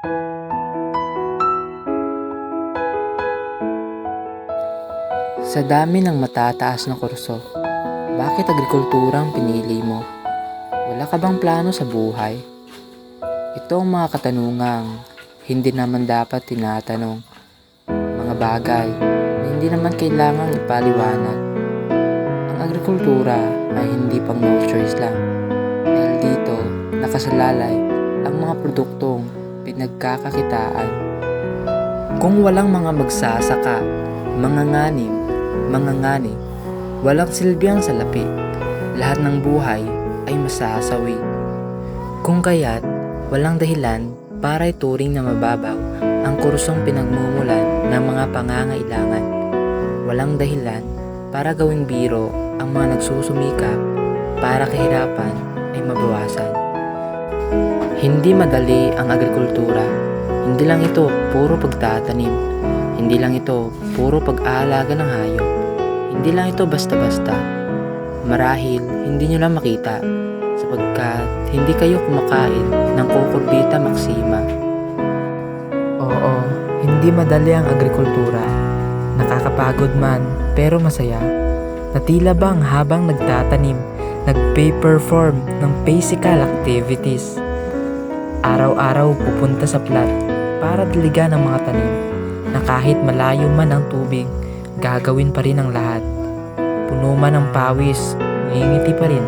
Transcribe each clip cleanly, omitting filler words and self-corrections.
Sa dami ng matataas na kurso, bakit agrikultura ang pinili mo? Wala ka bang plano sa buhay? Ito ang mga katanungang hindi naman dapat tinatanong. Mga bagay na hindi naman kailangang ipaliwanag. Ang agrikultura ay hindi pang no choice lang. Dahil dito, nakasalalay ang mga produktong pinagkakakitaan. Kung walang mga magsasaka, mangangani, walang silbi ang salapi. Lahat ng buhay ay masasawi. Kung kaya't walang dahilan para ituring na mababaw ang kursong pinagmumulan ng mga pangangailangan. Walang dahilan para gawing biro ang mga nagsusumikap para kahirapan ay mabawasan. Hindi madali ang agrikultura. Hindi lang ito puro pagtatanim. Hindi lang ito puro pag-aalaga ng hayop. Hindi lang ito basta-basta. Marahil hindi nyo lang makita sapagkat hindi kayo kumakain ng Cucurbita maxima. Oo, hindi madali ang agrikultura. Nakakapagod man pero masaya. Na tila bang habang nagtatanim, nagpe-perform ng physical activities. Araw-araw pupunta sa plat para diligan ang mga tanim na kahit malayo man ang tubig, gagawin pa rin ang lahat. Puno man ng pawis, ngingiti pa rin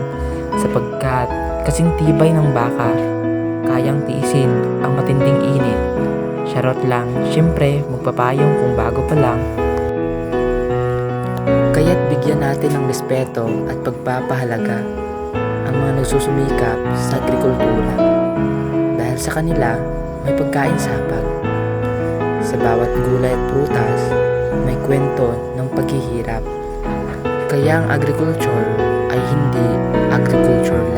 sapagkat kasing tibay ng baka, kayang tiisin ang matinding init. Charot lang, syempre magpapayong kung bago pa lang. Kaya't bigyan natin ng respeto at pagpapahalaga ang mga nagsusumikap sa agrikultura. Dahil sa kanila, may pagkain sapat. Sa bawat gulay at prutas, may kwento ng paghihirap. Kaya ang agriculture ay hindi agriculture